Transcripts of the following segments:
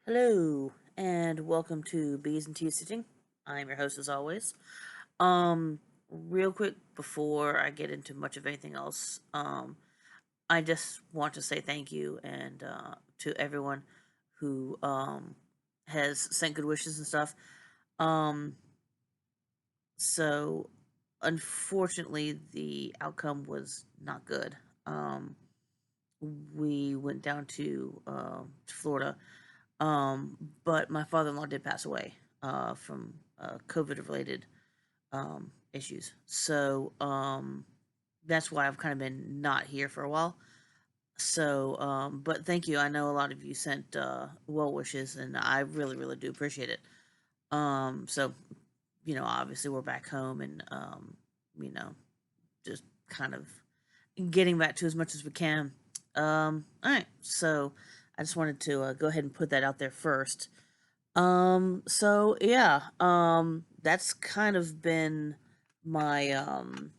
Hello, and welcome to Bees and Tea Sitting. I'm your host as always. Real quick before I get into much of anything else, I just want to say thank you and to everyone who has sent good wishes and stuff. Um, so unfortunately, the outcome was not good. Um, we went down to Florida. But my father-in-law did pass away from COVID-related issues. So that's why I've kind of been not here for a while. So, but thank you. I know a lot of you sent well wishes, and I really, really do appreciate it. So, obviously we're back home, and you know, just kind of getting back to as much as we can. All right. So, I just wanted to go ahead and put that out there first. So yeah, that's kind of been my um,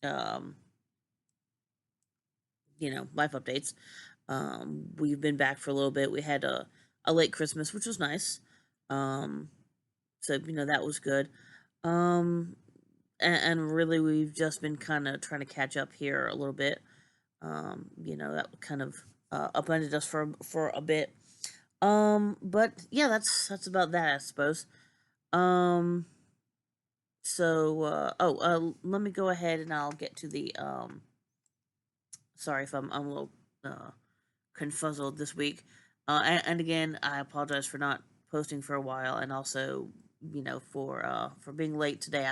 life updates. We've been back for a little bit. We had a late Christmas, which was nice. Um, so that was good. Um, and really we've just been kind of trying to catch up here a little bit. That kind of upended us for a bit. But yeah, that's about that, I suppose. Um, Let me go ahead and I'll get to the sorry if I'm a little uh confuzzled this week. And again, I apologize for not posting for a while, and also for being late today.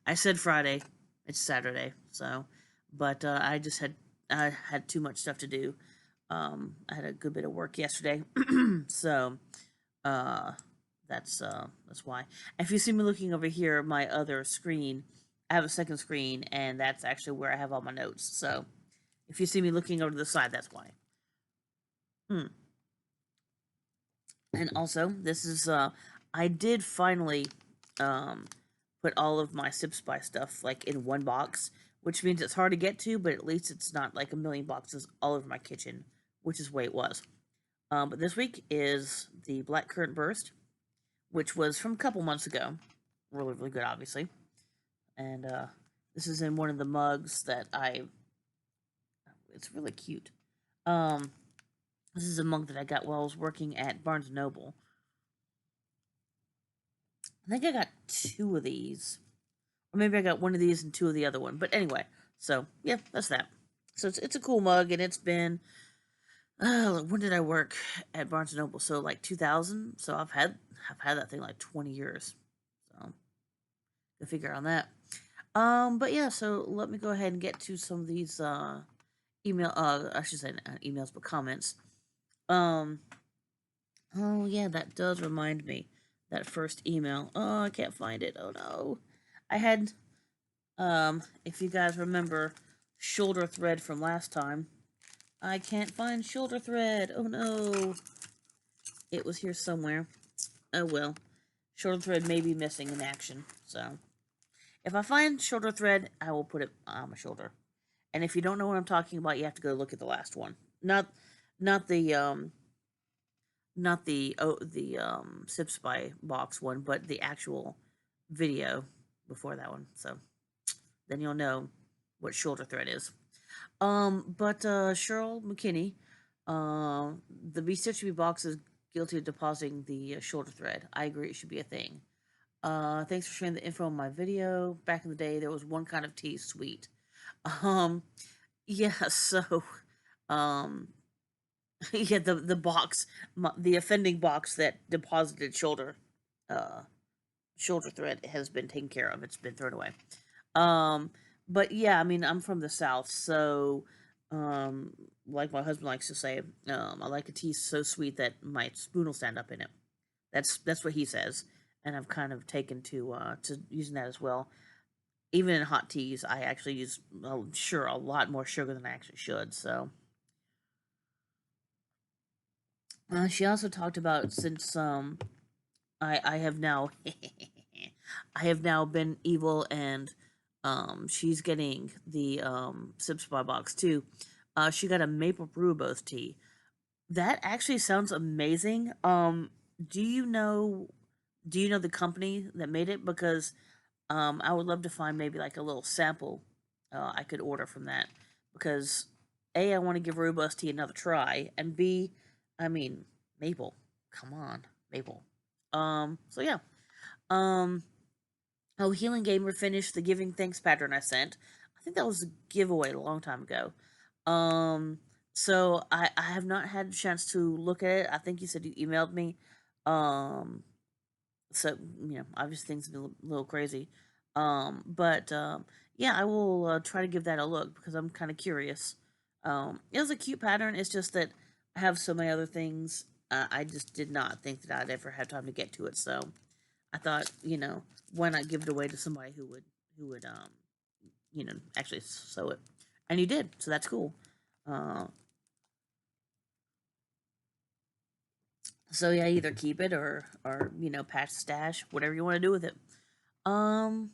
I said Friday, it's Saturday, so but I had too much stuff to do. I had a good bit of work yesterday, so uh that's why. If you see me looking over here, my other screen, I have a second screen, and that's actually where I have all my notes. So if you see me looking over to the side, that's why. Hmm. And also, this is I did finally um put all of my Sip Spy stuff like in one box, which means it's hard to get to, but at least it's not like a million boxes all over my kitchen, which is the way it was. But this week is the Black Currant Burst, which was from a couple months ago. Really, really good, obviously. And this is in one of the mugs that I. It's really cute. Um, this is a mug that I got while I was working at Barnes and Noble. I think I got two of these, or maybe I got one of these and two of the other one. But anyway, so yeah, that's that. So it's a cool mug, and it's been. When did I work at Barnes and Noble? So like 2000. So I've had that thing like 20 years. So go figure on that. But yeah, so let me go ahead and get to some of these I should say not emails, but comments. Um, oh yeah, that does remind me that first email. Oh, I can't find it. Oh no, I had if you guys remember, shoulder thread from last time. I can't find shoulder thread. Oh no, it was here somewhere. Oh well, shoulder thread may be missing in action. So if I find shoulder thread, I will put it on my shoulder. And if you don't know what I'm talking about, you have to go look at the last one. Not the Sip Spy box one, but the actual video before that one. So then you'll know what shoulder thread is. But Cheryl McKinney, the Be box is guilty of depositing the shoulder thread. I agree, it should be a thing. Thanks for sharing the info on my video. Back in the day, there was one kind of tea, sweet. Um, yeah, so, um, yeah, the box, the offending box that deposited uh, shoulder thread has been taken care of. It's been thrown away. Um, but yeah, I mean, I'm from the South, so, um, like my husband likes to say, I like a tea so sweet that my spoon will stand up in it. That's what he says, and I've kind of taken to using that as well. Even in hot teas, I actually use sure a lot more sugar than I actually should. So she also talked about since I have now I have now been evil, and she's getting the Sip Spy box too. She got a maple rooibos tea. That actually sounds amazing. Do you know the company that made it? Because I would love to find maybe like a little sample I could order from that. Because A, I want to give Robust Tea another try, and B, I mean, Maple. Come on, Maple. So yeah. Um, oh, Healing Gamer finished the giving thanks pattern I sent. I think that was a giveaway a long time ago. Um, so I have not had a chance to look at it. I think you said you emailed me. Um, so obviously things have been a little crazy. But yeah, I will try to give that a look because I'm kind of curious. It was a cute pattern. It's just that I have so many other things. I just did not think that I'd ever have time to get to it. So I thought, why not give it away to somebody who would actually sew it, and you did. So that's cool. Uh, so yeah, either keep it or patch stash, whatever you want to do with it. Um,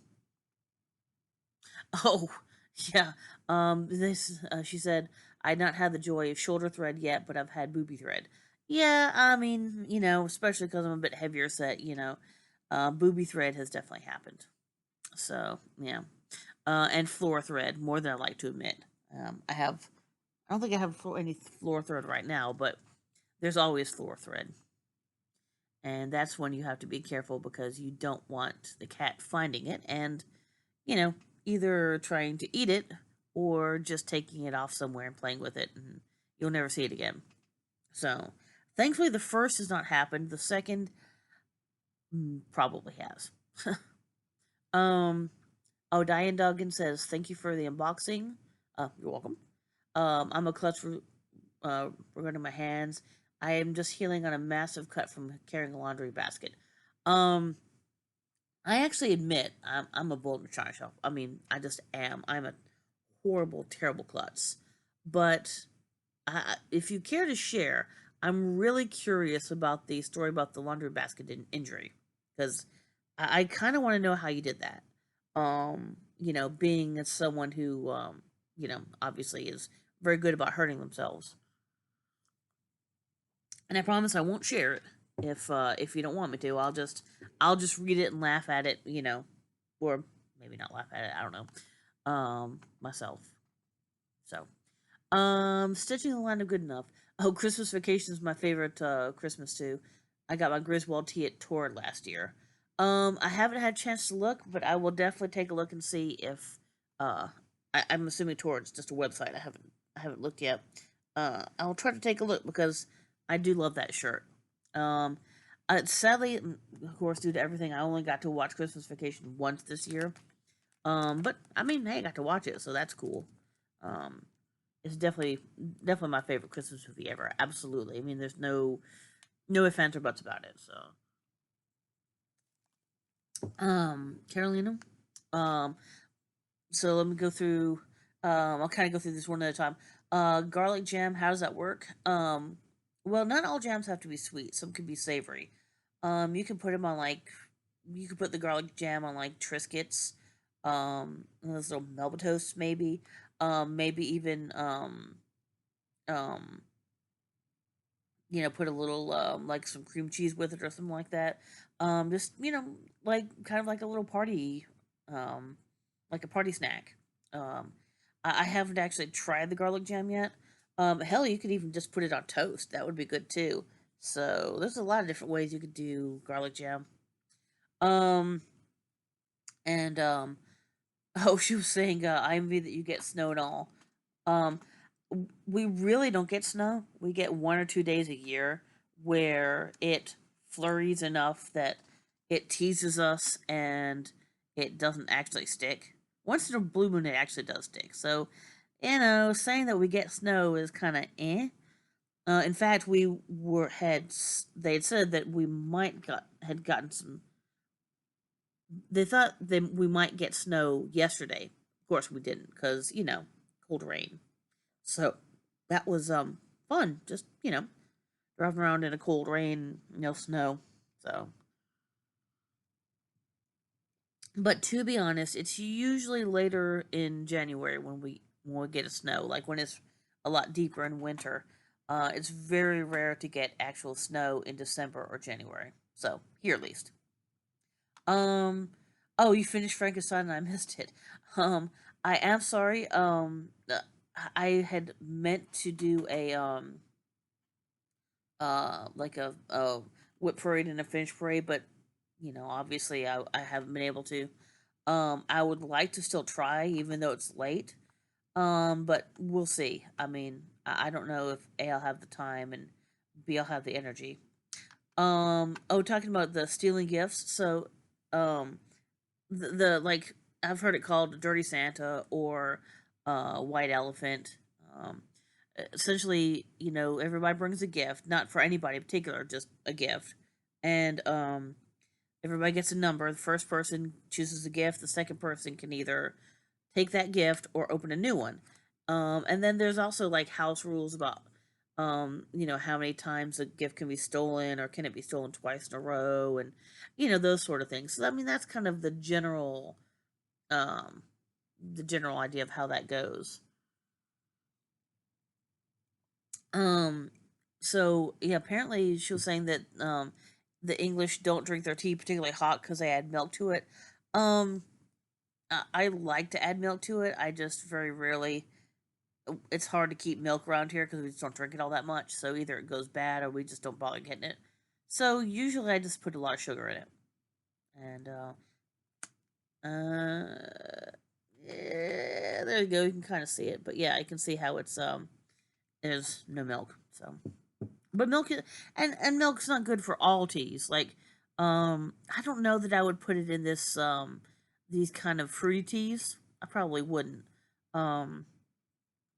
Oh, yeah. This she said, I'd not had the joy of shoulder thread yet, but I've had booby thread. Yeah, I mean, especially because I'm a bit heavier set, booby thread has definitely happened. So yeah, and floor thread more than I like to admit. I don't think I have any floor thread right now, but there's always floor thread, and that's when you have to be careful because you don't want the cat finding it and you know, either trying to eat it or just taking it off somewhere and playing with it, and you'll never see it again. So, thankfully, the first has not happened. The second probably has. um, oh, Diane Duggan says, "Thank you for the unboxing." You're welcome. I'm a clutch regarding my hands. I am just healing on a massive cut from carrying a laundry basket. Um, I actually admit I'm a bull in a china shop. I mean, I just am. I'm a horrible, terrible klutz. But if you care to share, I'm really curious about the story about the laundry basket injury because I kind of want to know how you did that. Being as someone who, obviously is very good about hurting themselves, and I promise I won't share it if you don't want me to. I'll just read it and laugh at it, or maybe not laugh at it. I don't know, myself. So, stitching the line of good enough. Oh, Christmas Vacation is my favorite Christmas too. I got my Griswold tea at Tord last year. I haven't had a chance to look, but I will definitely take a look and see if I'm assuming Tord's just a website. I haven't looked yet. I'll try to take a look because I do love that shirt. Um, sadly, of course, due to everything, I only got to watch Christmas Vacation once this year. But I mean, hey, I got to watch it, so that's cool. Um, it's definitely my favorite Christmas movie ever. Absolutely. I mean, there's no ifs ands or buts about it. So, Carolina, um, so let me go through. I'll kind of go through this one at a time. Garlic jam. How does that work? Well, not all jams have to be sweet. Some can be savory. You can put them on like you can put the garlic jam on like Triscuits, those little Melba toasts maybe. Maybe even um put a little like some cream cheese with it or something like that. Just like kind of like a little party, um, like a party snack. Um, I haven't actually tried the garlic jam yet. Hell, you could even just put it on toast. That would be good too. So there's a lot of different ways you could do garlic jam. Um, and oh, she was saying, I envy that you get snow and all. Um, we really don't get snow. We get 1 or 2 days a year where it flurries enough that it teases us and it doesn't actually stick. Once in a blue moon, it actually does stick. So, saying that we get snow is kind of eh. In fact, we were had they had said that we might had gotten some. They thought that we might get snow yesterday. Of course, we didn't because cold rain. So that was fun. Just driving around in a cold rain, no snow. So, but to be honest, it's usually later in January when we get a snow, like when it's a lot deeper in winter. It's very rare to get actual snow in December or January. So here at least. Um. Oh, you finished Frankenstein and I missed it. Um. I am sorry. I had meant to do a like a whip parade and a finish parade, but obviously I haven't been able to. I would like to still try, even though it's late. But we'll see. I mean, I don't know if A, I'll have the time, and B, I'll have the energy. Oh, talking about the stealing gifts. So, um, the like I've heard it called Dirty Santa or White Elephant. Um, Essentially, everybody brings a gift, not for anybody in particular, just a gift, and everybody gets a number. The first person chooses a gift. The second person can either take that gift or open a new one. And then there's also like house rules about how many times a gift can be stolen or can it be stolen twice in a row and those sort of things. So I mean that's kind of um the general idea of how that goes. Um so yeah, apparently she was saying that the English don't drink their tea particularly hot because they add milk to it. Um I like to add milk to it. I just very rarely. It's hard to keep milk around here because we just don't drink it all that much. So either it goes bad or we just don't bother getting it. So usually I just put a lot of sugar in it, and yeah, there you go. You can kind of see it, but yeah, I can see how there's no milk. So, but and milk's not good for all teas. Like, I don't know that I would put it in these kind of fruity teas. I probably wouldn't. Um,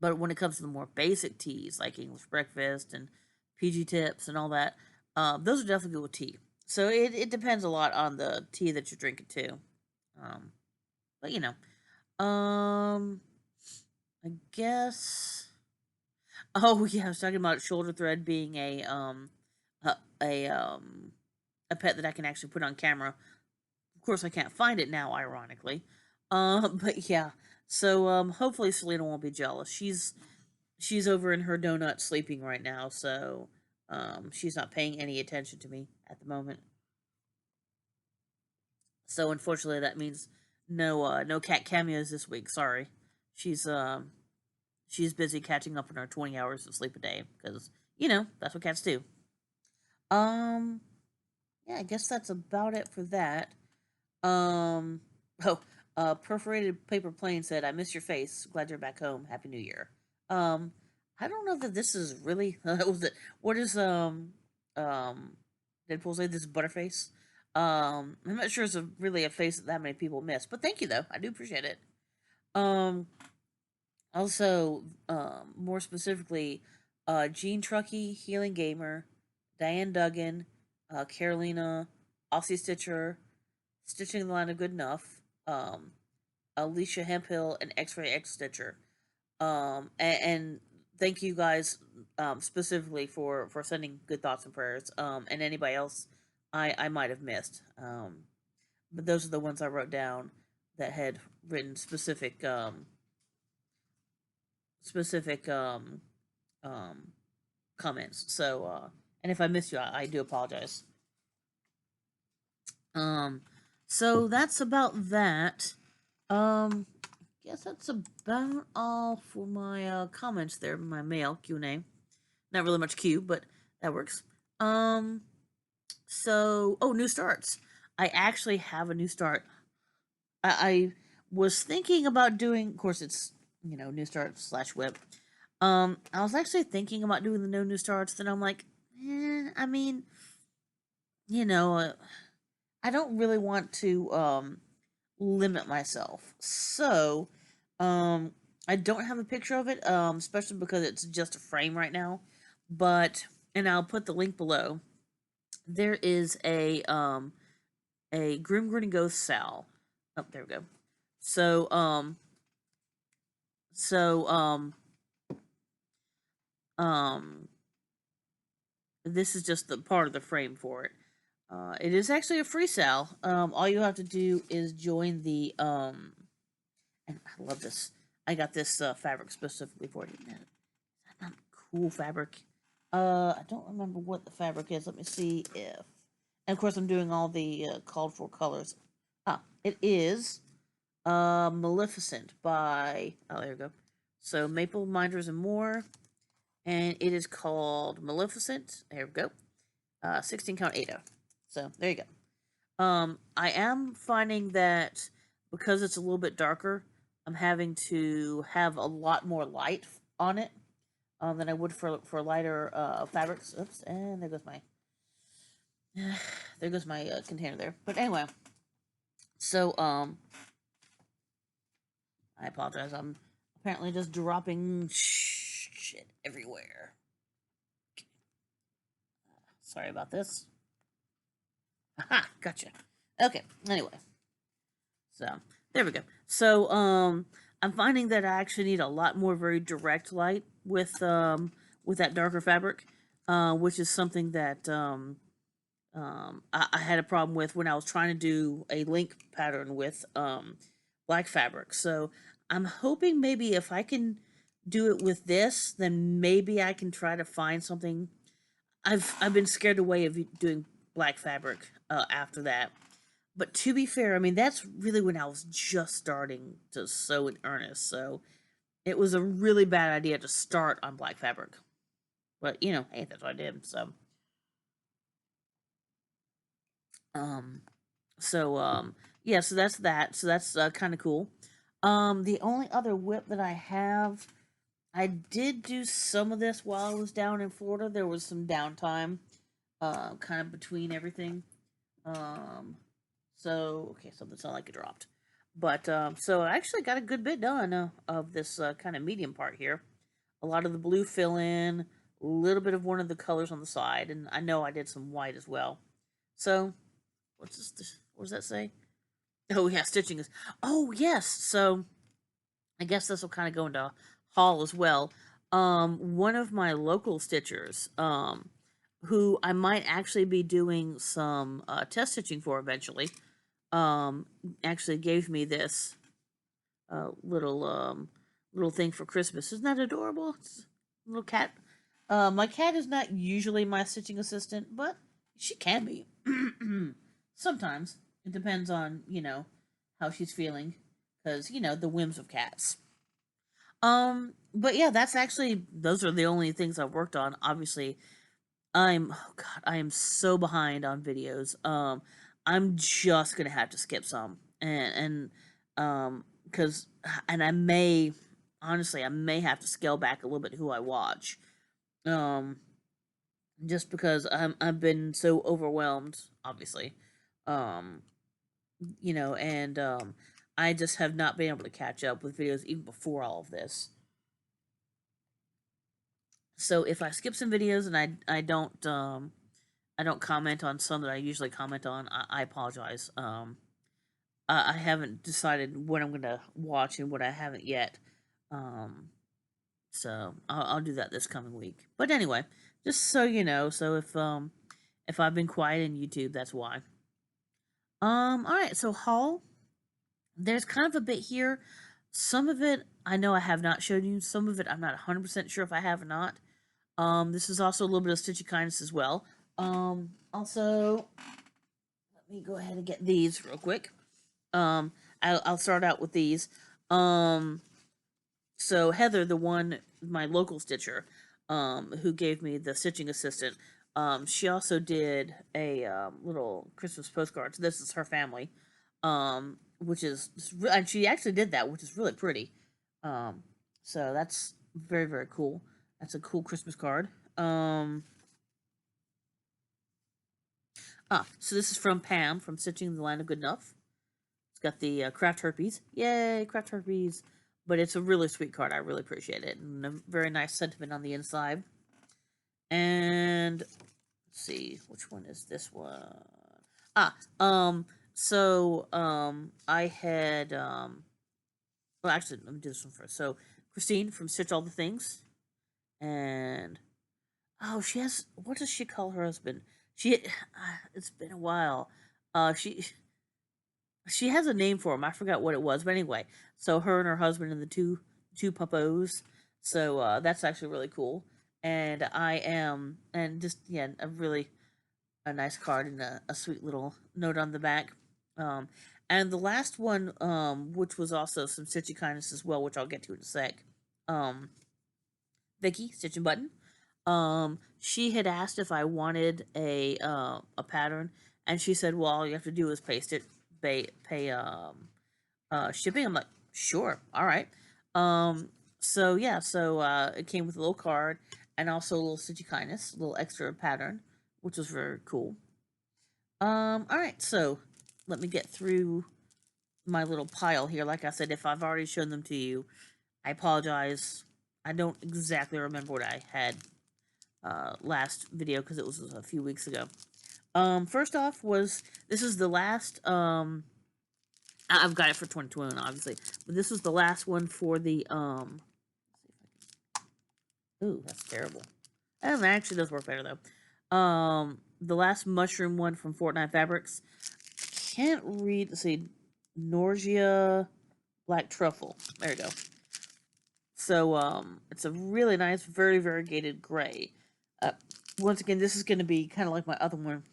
But when it comes to the more basic teas, like English breakfast and PG tips and all that, those are definitely good with tea. So it depends a lot on the tea that you're drinking too. Um, but um, I guess. Oh yeah, I was talking about shoulder thread being a a, um a pet that I can actually put on camera. Of course, I can't find it now, ironically. But yeah. So hopefully Selena won't be jealous. She's over in her donut sleeping right now, so she's not paying any attention to me at the moment. So unfortunately, that means no cat cameos this week. Sorry, she's um she's busy catching up on her 20 hours of sleep a day because that's what cats do. Um, yeah, I guess that's about it for that. Um, oh, perforated paper plane said, "I miss your face. Glad you're back home. Happy New Year." Um, I don't know that this is really. Was it? What is um Deadpool say? This is Butterface. I'm not sure it's really a face that many people miss, but thank you though. I do appreciate it. Um, Also, more specifically, Gene Truckee, Healing Gamer, Diane Duggan, Carolina, Aussie Stitcher, Stitching the Line of Good Enough, Alicia Hemphill, and X-Ray X Stitcher. And thank you guys specifically for sending good thoughts and prayers. And anybody else I might have missed. But those are the ones I wrote down that had written specific um comments. So and if I missed you, I do apologize. Um, so that's about that. Guess that's about all for my comments there. My mail Q&A. Not really much Q, but that works. Um, new starts. I actually have a new start. I was thinking about doing. Of course, it's new start slash whip. I was actually thinking about doing the no new starts. Then I'm like, I mean, you know, uh, I don't really want to limit myself. So, um, I don't have a picture of it, especially because it's just a frame right now. But and I'll put the link below. There is a Grim Grinning Ghost Sal. Oh, there we go. So so um this is just the part of the frame for it. It is actually a free sale. All you have to do is join the and I love this. I got this fabric specifically for it. Isn't that not cool fabric? I don't remember what the fabric is. Let me see if. And of course, I'm doing all the called for colors. Ah, it is Maleficent by. Oh, there we go. So Maple Minders and More, and it is called Maleficent. There we go. 16 count Ada. So there you go. I am finding that because it's a little bit darker, I'm having to have a lot more light on it than I would for lighter fabrics. Oops, and there goes my there goes my container there. But anyway, so I apologize. I'm apparently just dropping shit everywhere. Sorry about this. Aha, gotcha. Okay. Anyway, so there we go. So I'm finding that I actually need a lot more very direct light with that darker fabric, which is something that I had a problem with when I was trying to do a link pattern with black fabric. So I'm hoping maybe if I can do it with this, then maybe I can try to find something. I've been scared away of doing black fabric after that. But to be fair, I mean that's really when I was just starting to sew in earnest. So it was a really bad idea to start on black fabric. But you know, hey, that's what I did. So um yeah, so that's that. So that's kind of cool. The only other whip that I have, I did do some of this while I was down in Florida. There was some downtime, kind of between everything. Um, so okay, something sounded like it dropped, but so I actually got a good bit done of this kind of medium part here. A lot of the blue fill in, a little bit of one of the colors on the side, and I know I did some white as well. So what's this? What does that say? Oh yeah, stitching is. Oh yes. So I guess this will kind of go into haul as well. One of my local stitchers, who I might actually be doing some test stitching for eventually, actually gave me this little thing for Christmas. Isn't that adorable? It's a little cat. My cat is not usually my stitching assistant, but she can be. Sometimes it depends on how she's feeling, because the whims of cats. But yeah, that's actually those are the only things I've worked on. Obviously, oh god, I am so behind on videos. I'm just gonna have to skip some, because and I may honestly I may have to scale back a little bit who I watch. Um, just because I've been so overwhelmed, obviously. Um, and I just have not been able to catch up with videos even before all of this. So if I skip some videos and I don't comment on some that I usually comment on, I apologize. I haven't decided what I'm gonna watch and what I haven't yet. Um, so I'll do that this coming week. But anyway, just so you know, so if I've been quiet in YouTube, that's why. All right. So haul. There's kind of a bit here. Some of it I know I have not shown you. Some of it I'm not 100% sure if I have or not. This is also a little bit of Stitchy Kindness as well. Also, let me go ahead and get these real quick. I'll start out with these. So Heather, my local stitcher, who gave me the stitching assistant, she also did a little Christmas postcard. So this is her family, which is, and she actually did that, which is really pretty. So that's very, very cool. That's a cool Christmas card. So this is from Pam from Stitching the Land of Good Enough. It's got the craft herpes. Yay, craft herpes. But it's a really sweet card. I really appreciate it. And a very nice sentiment on the inside. And let's see, which one is this one? I had well actually let me do this one first. So Christine from Stitch All the Things. And she has, what does she call her husband? It's been a while. She has a name for him. I forgot what it was, but anyway. So her and her husband and the two puppos. So that's actually really cool. and I am, and just yeah, a nice card and a sweet little note on the back. Um, and the last one, which was also some stitchy kindness as well, which I'll get to in a sec. Um, Vicky, Stitch and Button. She had asked if I wanted a pattern, and she said, "Well, all you have to do is paste it, pay shipping." I'm like, "Sure, all right." So yeah, so it came with a little card and also a little stitchy kindness, a little extra pattern, which was very cool. All right, so let me get through my little pile here. Like I said, if I've already shown them to you, I apologize. I don't exactly remember what I had last video because it was a few weeks ago. First off was this is the last I've got it for 2021 obviously, but this was the last one for the ooh, that's terrible. And that actually does work better though. The last mushroom one from Fortnite Fabrics. Can't read. Let's see, Norgia Black Truffle. There you go. So it's a really nice, very variegated gray. Uh, Once again, this is going to be kind of like my other one.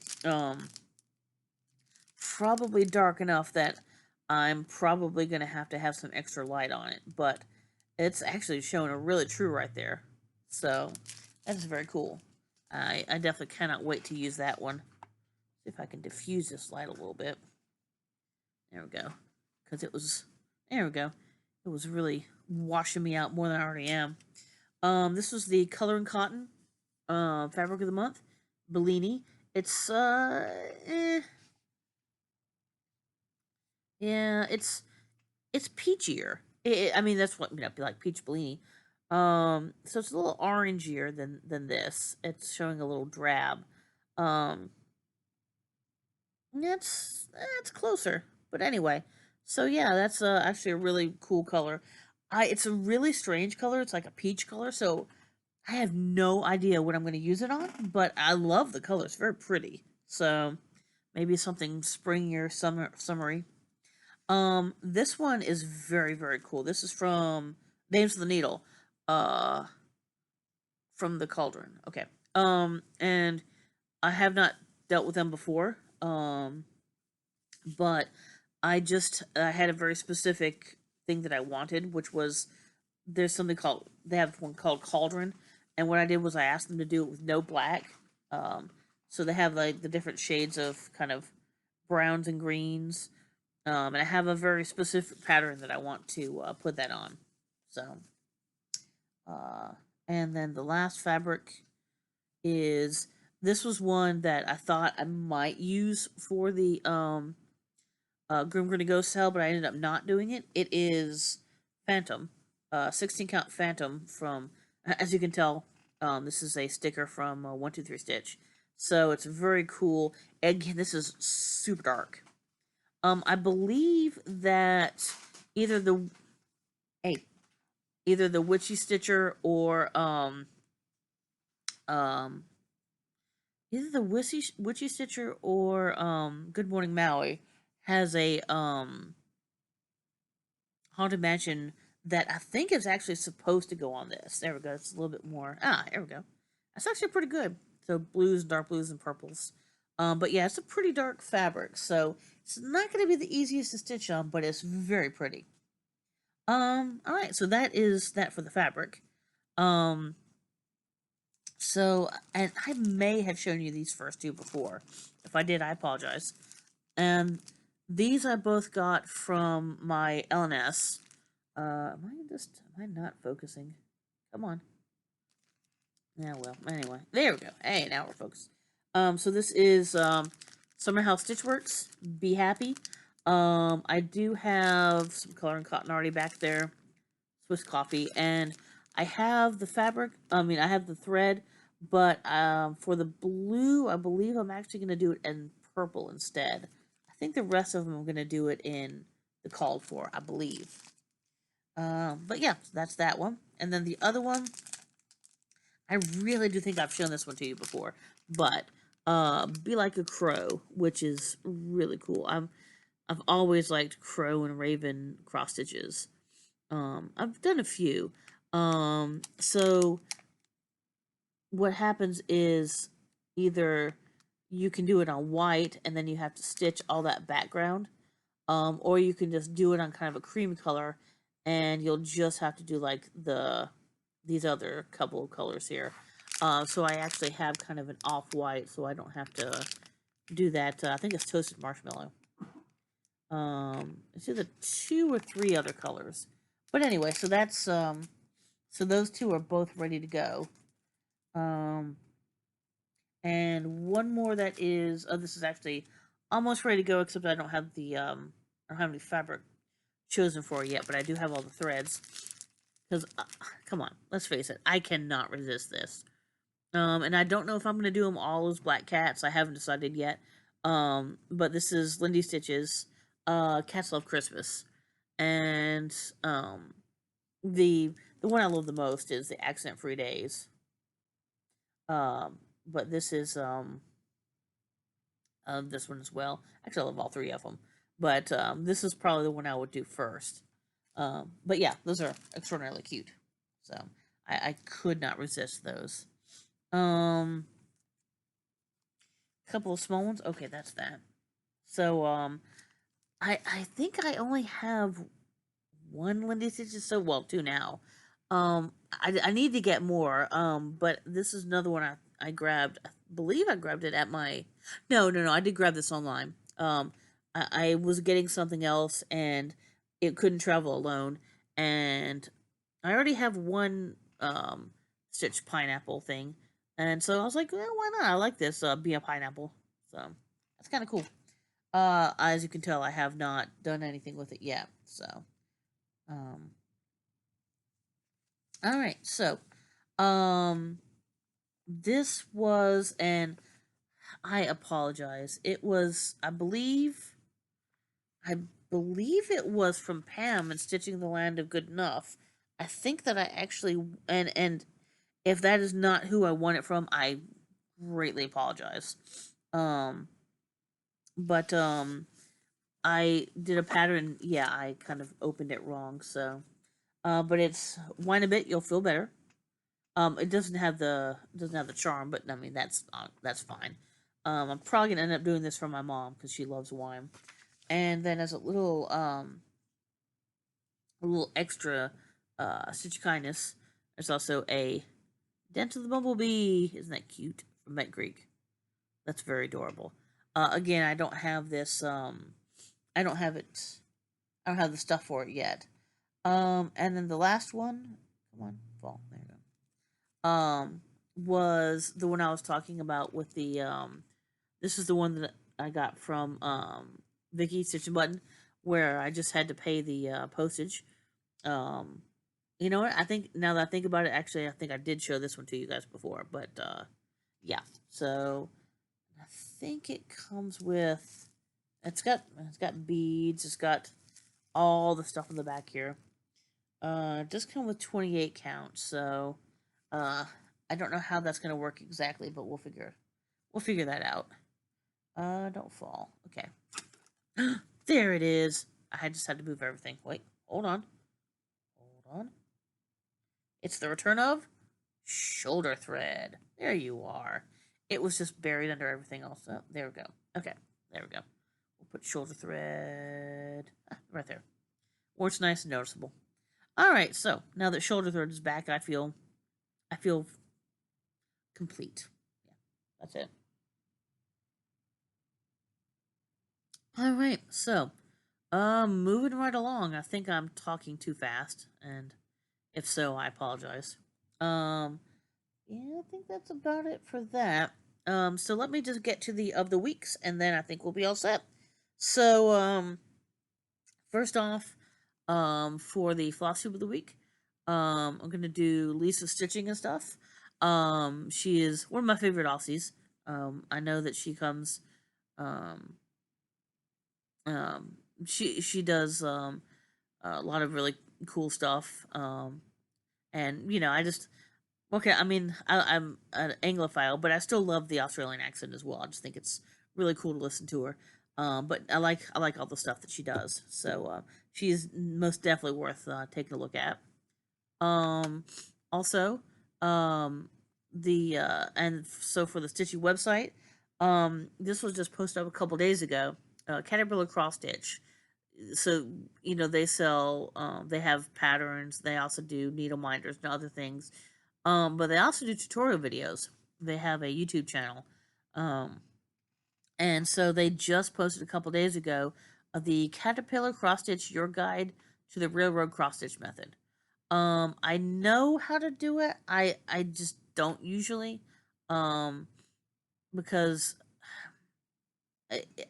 Probably dark enough that I'm probably going to have some extra light on it, but it's actually showing a really true right there. So that's very cool. I definitely cannot wait to use that one. See if I can diffuse this light a little bit. There we go. Because it was, there we go. It was really washing me out more than I already am. This was the Color and Cotton Fabric of the Month, Bellini. It's, yeah, it's peachier. I mean, that's what, be like peach Bellini. So it's a little orangier than this. It's showing a little drab. Um, it's closer, but anyway. So yeah, that's actually a really cool color. It's a really strange color. It's like a peach color. So I have no idea what I'm going to use it on, but I love the color. It's very pretty. So maybe something springy or summery. This one is very cool. This is from Names of the Needle. Uh, from the Cauldron. Okay. And I have not dealt with them before. But I had a very specific thing that I wanted, which was there's something called they have one called Cauldron, and what I did was I asked them to do it with no black. Um, so they have like the different shades of kind of browns and greens, and I have a very specific pattern that I want to put that on. So, uh, and then the last fabric is this was one that I thought I might use for the Grim Grinning Ghost Cell, but I ended up not doing it. It is Phantom, 16 count Phantom from, as you can tell, this is a sticker from 123 Stitch. So it's very cool. Again, this is super dark. I believe that either the hey, either the Witchy Stitcher or um either the Witchy Stitcher or Good Morning Maui has a Haunted Mansion that I think is actually supposed to go on this. There we go. It's a little bit more. There we go. That's actually pretty good. So blues, dark blues, and purples. But yeah, it's a pretty dark fabric, so it's not going to be the easiest to stitch on, but it's very pretty. All right. So that is that for the fabric. Um, and I may have shown you these first two before. If I did, I apologize. And these I both got from my LNS. Am I not focusing? Come on. Yeah, well, anyway. There we go. Hey, now we're focused. So this is, Summer House Stitchworks. Be happy. I do have some color and cotton already back there. Swiss coffee. And I have the fabric. I have the thread. But, for the blue, I believe I'm actually going to do it in purple instead. I think the rest of them I'm going to do it in the called for, I believe. But yeah, that's that one. And then the other one, I really do think I've shown this one to you before, but Be Like a Crow, which is really cool. I've always liked crow and raven cross stitches. I've done a few. So what happens is either you can do it on white and then you have to stitch all that background, or you can just do it on kind of a cream color, and you'll just have to do like these other couple of colors here. So I actually have kind of an off-white, so I don't have to do that. I think it's toasted marshmallow. It's either 2 or 3 other colors. But anyway, so that's so those two are both ready to go. Um, and one more that is, oh, this is actually almost ready to go, except I don't have I don't have any fabric chosen for it yet, but I do have all the threads. Because, come on, let's face it, I cannot resist this. And I don't know if I'm going to do them all as black cats. I haven't decided yet. But this is Lindy Stitches, Cats Love Christmas. And, the one I love the most is the Accent Free Days. But this is, this one as well. Actually, I love all 3 of them. But, this is probably the one I would do first. But yeah, those are extraordinarily cute. So, I could not resist those. Couple of small ones. Okay, that's that. So, I think I only have one Lindy Stitches. So, well, 2 now. I need to get more. But this is another one I grabbed. I believe I grabbed it at my. No. I did grab this online. I was getting something else and it couldn't travel alone, and I already have one stitched pineapple thing, and so I was like, well, why not? I like this be a pineapple, so that's kind of cool. As you can tell, I have not done anything with it yet, so um, all right, so um, this was, and I apologize. It was, I believe it was from Pam and Stitching the Land of Good Enough. I think that I actually, and if that is not who I won it from, I greatly apologize. Um, but I did a pattern. Yeah, I kind of opened it wrong. So, but it's whine a bit, you'll feel better. It doesn't have the charm, but I mean that's fine. I'm probably gonna end up doing this for my mom because she loves wine. And then as a little extra stitch of kindness, there's also a Dent of the Bumblebee. Isn't that cute? From Met Greek. That's very adorable. Again, I don't have this. I don't have it. I don't have the stuff for it yet. And then the last one. Come on, fall. There you go. Was the one I was talking about with the This is the one that I got from Vicky Stitch and Button, where I just had to pay the postage. Um, you know what? I think now that I think about it, actually, I think I did show this one to you guys before. But yeah. So I think it comes with. It's got beads. It's got all the stuff on the back here. It does come with 28 counts. So I don't know how that's gonna work exactly, but we'll figure that out. Don't fall. Okay. There it is. I just had to move everything. Wait, hold on. Hold on. It's the return of shoulder thread. There you are. It was just buried under everything else. Oh, there we go. Okay, there we go. We'll put shoulder thread right there, where it's nice and noticeable. All right, so now that shoulder thread is back, I feel complete. Yeah, that's it. All right, so moving right along. I think I'm talking too fast, and if so, I apologize. Um, yeah, I think that's about it for that. So let me just get to the of the weeks, and then I think we'll be all set. So, first off, for the floss tube of the week, I'm gonna do Lisa stitching and stuff. She is one of my favorite Aussies. I know that she comes. Um, she does a lot of really cool stuff. And you know, I just okay. I mean, I'm an Anglophile, but I still love the Australian accent as well. I just think it's really cool to listen to her. But I like all the stuff that she does. So she's most definitely worth taking a look at. Um, Also, um, and so for the Stitchy website, this was just posted up a couple days ago. Caterpillar cross stitch. So they sell. They have patterns. They also do needle minders and other things. But they also do tutorial videos. They have a YouTube channel. And so they just posted a couple days ago the Caterpillar cross stitch your guide to the railroad cross stitch method. I know how to do it. I just don't usually, because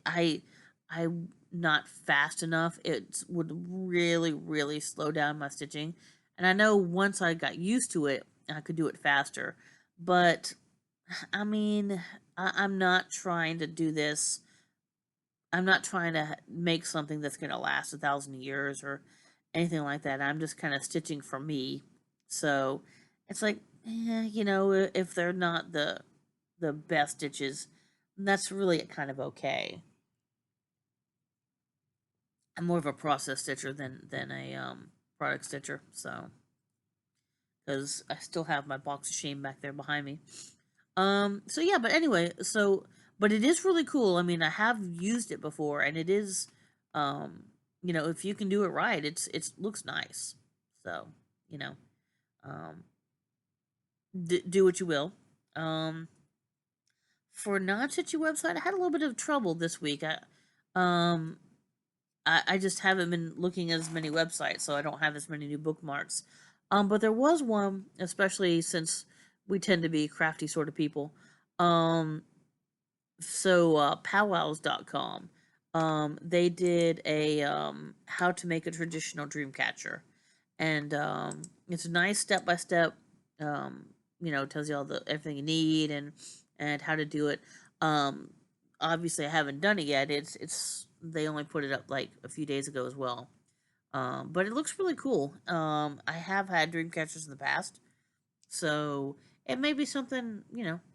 I I'm not fast enough. It would really really slow down my stitching, and I know once I got used to it, I could do it faster. But I mean, I'm not trying to do this. I'm not trying to make something that's going to last 1,000 years or anything like that. I'm just kind of stitching for me. So it's like, if they're not the best stitches, that's really kind of okay. I'm more of a process stitcher than a product stitcher. So because I still have my box of shame back there behind me. So yeah, but anyway, but it is really cool. I mean, I have used it before, and it is, if you can do it right, it looks nice. So, you know, um, do what you will. Um, for non-stitchy website, I had a little bit of trouble this week. Um, I just haven't been looking at as many websites, so I don't have as many new bookmarks. But there was one, especially since we tend to be crafty sort of people. Um, powwows.com, they did a how to make a traditional dream catcher, and it's a nice step by step. Tells you all the everything you need and how to do it. um Obviously I haven't done it yet. It's they only put it up like a few days ago as well. But it looks really cool. I have had dream catchers in the past, so it may be something,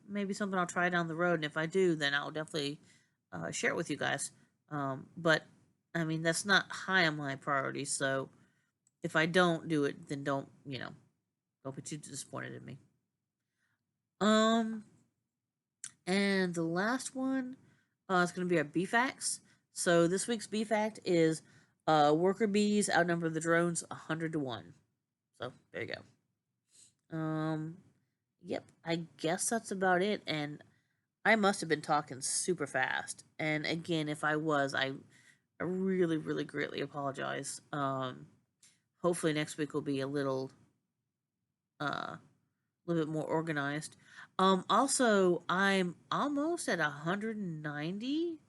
maybe something I'll try down the road. And if I do, then I'll definitely share it with you guys. But I mean, that's not high on my priority. So if I don't do it, then don't be too disappointed in me. Um, and the last one is going to be our bee facts. So this week's bee fact is worker bees outnumber the drones 100 to 1. So there you go. Yep, I guess that's about it. And I must have been talking super fast. And again, if I was, I really, really greatly apologize. Hopefully next week will be a little bit more organized. Also, I'm almost at 190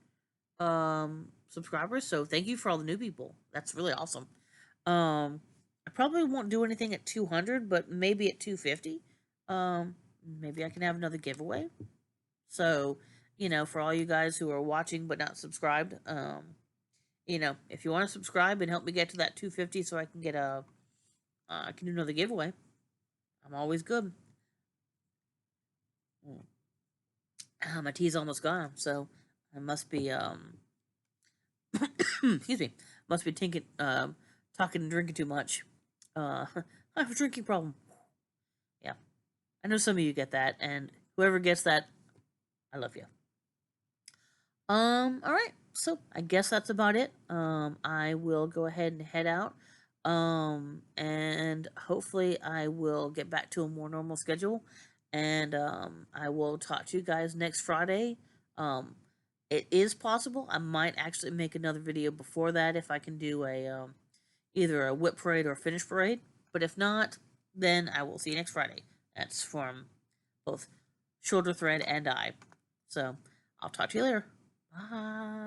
subscribers, so thank you for all the new people. That's really awesome. I probably won't do anything at 200, but maybe at 250. Maybe I can have another giveaway. So, for all you guys who are watching but not subscribed, if you want to subscribe and help me get to that 250 so I can get I can do another giveaway. I'm always good. My tea's almost gone, so I must be excuse me, must be talking and drinking too much. I have a drinking problem. Yeah, I know some of you get that, and whoever gets that, I love you. All right, so I guess that's about it. I will go ahead and head out. And hopefully I will get back to a more normal schedule, and I will talk to you guys next Friday. It is possible I might actually make another video before that if I can do a either a whip parade or a finish parade. But if not, then I will see you next Friday. That's from both Shoulder Thread and I. So I'll talk to you later. Bye.